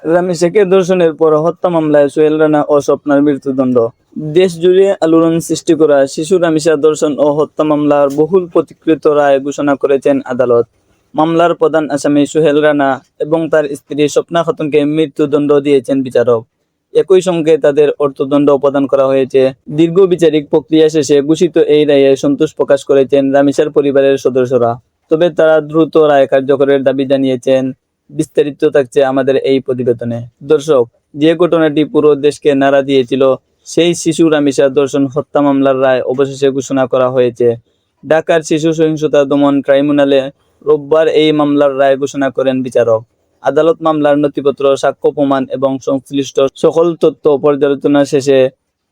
রামেশাকে ধর্ষণের পর হত্যা মামলায় সোহেল রানা ও স্বপ্নার মৃত্যুদণ্ড। দেশ জুড়ে আলোড়ন সৃষ্টি করা শিশু রামেশা ধর্ষণ ও হত্যা মামলার বহুল প্রতীক্ষিত রায় ঘোষণা করেছেন আদালত। মামলার প্রধান আসামি সোহেল রানা এবং তার স্ত্রী স্বপ্না খাতুনকে মৃত্যুদণ্ড দিয়েছেন বিচারক। একই সঙ্গে তাদের অর্থদণ্ড প্রদান করা হয়েছে। দীর্ঘ বিচারিক প্রক্রিয়া শেষে ঘোষিত এই রায়ে সন্তোষ প্রকাশ করেছেন রামেশার পরিবারের সদস্যরা। তবে তারা দ্রুত রায় কার্যকরের দাবি জানিয়েছেন। বিস্তারিত থাকছে আমাদের এই প্রতিবেদনে। দর্শক, যে ঘটনাটি পুরো দেশকে নাড়া দিয়েছিল, সেই শিশু রামেশা ধর্ষণ হত্যা মামলার রায় অবশেষে ঘোষণা করা হয়েছে। ঢাকার শিশু সহিংসতা দমন ট্রাইব্যুনালে রোববার এই মামলার রায় ঘোষণা করেন বিচারক। আদালত মামলার নথিপত্র, সাক্ষ্য প্রমাণ এবং সংশ্লিষ্ট সকল তথ্য পর্যালোচনা শেষে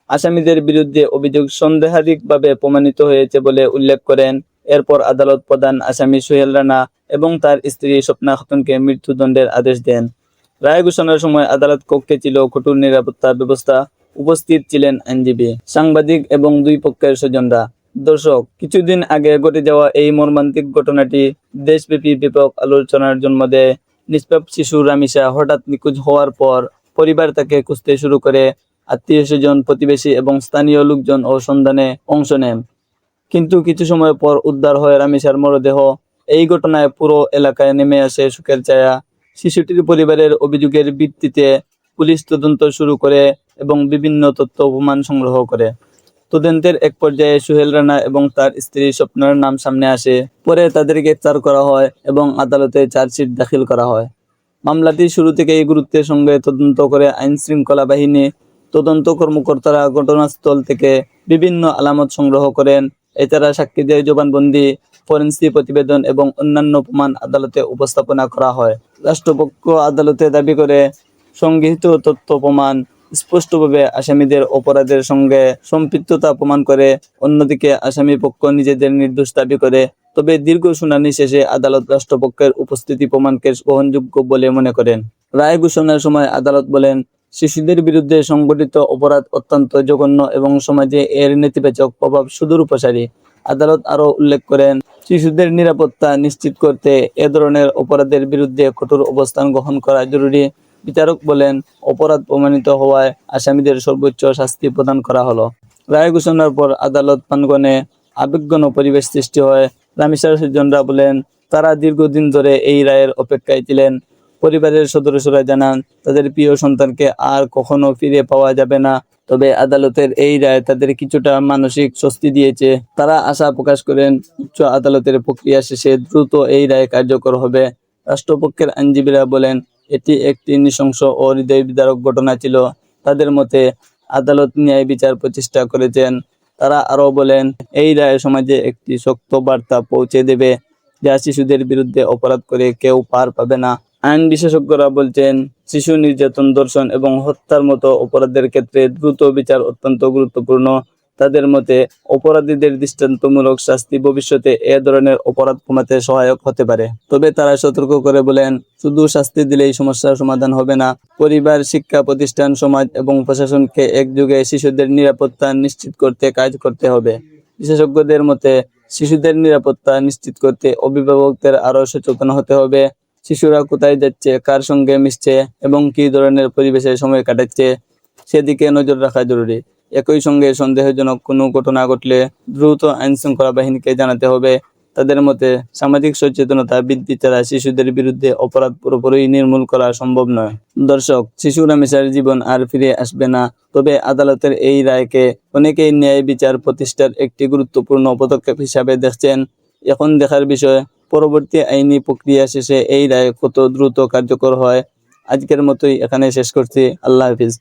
আসামিদের বিরুদ্ধে অভিযোগ সন্দেহাতীতভাবে প্রমাণিত হয়েছে বলে উল্লেখ করেন। এরপর আদালত প্রধান আসামি সোহেল রানা এবং তার স্ত্রী স্বপ্না খাতুনকে মৃত্যুদণ্ডের আদেশ দেন। রায় ঘোষণার সময় আদালত কক্ষে ছিল কঠোর নিরাপত্তা ব্যবস্থা। উপস্থিত ছিলেন আইনজীবী, সাংবাদিক এবং দুই পক্ষের স্বজনরা। দর্শক, কিছুদিন আগে ঘটে যাওয়া এই মর্মান্তিক ঘটনাটি দেশব্যাপী ব্যাপক আলোচনার জন্ম দেয়। নিষ্পাপ শিশু রামেশা হঠাৎ নিখোঁজ হওয়ার পর পরিবার তাকে খুঁজতে শুরু করে। আত্মীয়-স্বজন, প্রতিবেশী এবং স্থানীয় লোকজন ও সন্ধানে অংশ নেন। কিন্তু কিছু সময় পর উদ্ধার হয় রামেশার মরদেহ। এই ঘটনায় পুরো এলাকায় নেমে আসে শোকের ছায়া। শিশুটির পরিবারের অভিযোগের ভিত্তিতে পুলিশ তদন্ত শুরু করে এবং বিভিন্ন তথ্য প্রমাণ সংগ্রহ করে। তদন্তের এক পর্যায়ে সোহেল রানা এবং তার স্ত্রী স্বপ্নার নাম সামনে আসে। পরে তাদের গ্রেফতার করা হয় এবং আদালতে চার্জশিট দাখিল করা হয়। মামলাটি শুরু থেকেই গুরুত্বের সঙ্গে তদন্ত করে আইন শৃঙ্খলা বাহিনী। তদন্ত কর্মকর্তারা ঘটনাস্থল থেকে বিভিন্ন আলামত সংগ্রহ করেন। এছাড়া সাক্ষীদের জবানবন্দি, ফরেনসিক প্রতিবেদন এবং অন্যান্য প্রমাণ আদালতে উপস্থাপনা করা হয়। রাষ্ট্রপক্ষ আদালতে দাবি করে, সংগৃহীত তথ্য প্রমাণ স্পষ্টভাবে আসামিদের অপরাধের সঙ্গে সম্পৃক্ততা প্রমাণ করে। অন্যদিকে আসামি পক্ষ নিজেদের নির্দোষ দাবি করে। তবে দীর্ঘ শুনানি শেষে আদালত রাষ্ট্রপক্ষের উপস্থিতি প্রমাণকে গ্রহণযোগ্য বলে মনে করেন। রায় ঘোষণার সময় আদালত বলেন, শিশুদের বিরুদ্ধে সংঘটিত অপরাধ অত্যন্ত জঘন্য এবং সমাজে এর নেতিবাচক প্রভাব সুদূর প্রসারী। আদালত আরও উল্লেখ করেন, শিশুদের নিরাপত্তা নিশ্চিত করতে এ ধরনের অপরাধের বিরুদ্ধে কঠোর অবস্থান গ্রহণ করা জরুরি। বিচারক বলেন, অপরাধ প্রমাণিত হওয়ায় আসামিদের সর্বোচ্চ শাস্তি প্রদান করা হলো। রায় ঘোষণার পর আদালত প্রাঙ্গণে আবেগঘন পরিবেশ সৃষ্টি হয়। রামেশার স্বজনরা বলেন, তারা দীর্ঘদিন ধরে এই রায়ের অপেক্ষায় ছিলেন। পরিবারের সদস্যরা জানান, তাদের প্রিয় সন্তানকে আর কখনো ফিরে পাওয়া যাবে না। তবে আদালতের এই রায় তাদের কিছুটা মানসিক স্বস্তি দিয়েছে। তারা আশা প্রকাশ করেন, উচ্চ আদালতের প্রক্রিয়া শেষে দ্রুত এই রায় কার্যকর হবে। রাষ্ট্রপক্ষের আইনজীবীরা বলেন, এটি একটি নৃশংস ও হৃদয় বিদারক ঘটনা ছিল। তাদের মতে, আদালত ন্যায় বিচার প্রতিষ্ঠা করেছেন। তারা আরও বলেন, এই রায় সমাজে একটি শক্ত বার্তা পৌঁছে দেবে, যা শিশুদের বিরুদ্ধে অপরাধ করে কেউ পার পাবে না। আইন বিশেষজ্ঞরা বলছেন, শিশু নির্যাতন, ধর্ষণ এবং হত্যার মতো অপরাধের ক্ষেত্রে দ্রুত বিচার অত্যন্ত গুরুত্বপূর্ণ। তাদের মতে, অপরাধীদের দৃষ্টান্তমূলক শাস্তি ভবিষ্যতে এ ধরনের অপরাধ কমাতে সহায়ক হতে পারে। তবে তারা সতর্ক করে বলেন, শুধু শাস্তি দিলেই সমস্যার সমাধান হবে না। পরিবার, শিক্ষা প্রতিষ্ঠান, সমাজ এবং প্রশাসনকে একযোগে শিশুদের নিরাপত্তা নিশ্চিত করতে কাজ করতে হবে। বিশেষজ্ঞদের মতে, শিশুদের নিরাপত্তা নিশ্চিত করতে অভিভাবকদের আরও সচেতন হতে হবে। শিশুরা কোথায় যাচ্ছে, কার সঙ্গে মিশছে এবং কী ধরনের পরিবেশে সময় কাটাচ্ছে, সেদিকে নজর রাখা জরুরি। একই সঙ্গে সন্দেহজনক কোনো ঘটনা ঘটলে দ্রুত আইন শৃঙ্খলা বাহিনীকে জানাতে হবে। তাদের মতে, সামাজিক সচেতনতা বৃদ্ধি ছাড়া শিশুদের বিরুদ্ধে অপরাধ পুরোপুরি নির্মূল করা সম্ভব নয়। দর্শক, শিশু রামেশার জীবন আর ফিরে আসবে না। তবে আদালতের এই রায়কে অনেকেই ন্যায় বিচার প্রতিষ্ঠার একটি গুরুত্বপূর্ণ পদক্ষেপ হিসাবে দেখছেন। এখন দেখার বিষয়, পরবর্তী আইনি প্রক্রিয়া শেষে এই রায় কত দ্রুত কার্যকর হয়। আজকের মতোই এখানে শেষ করছি। আল্লাহ হাফিজ।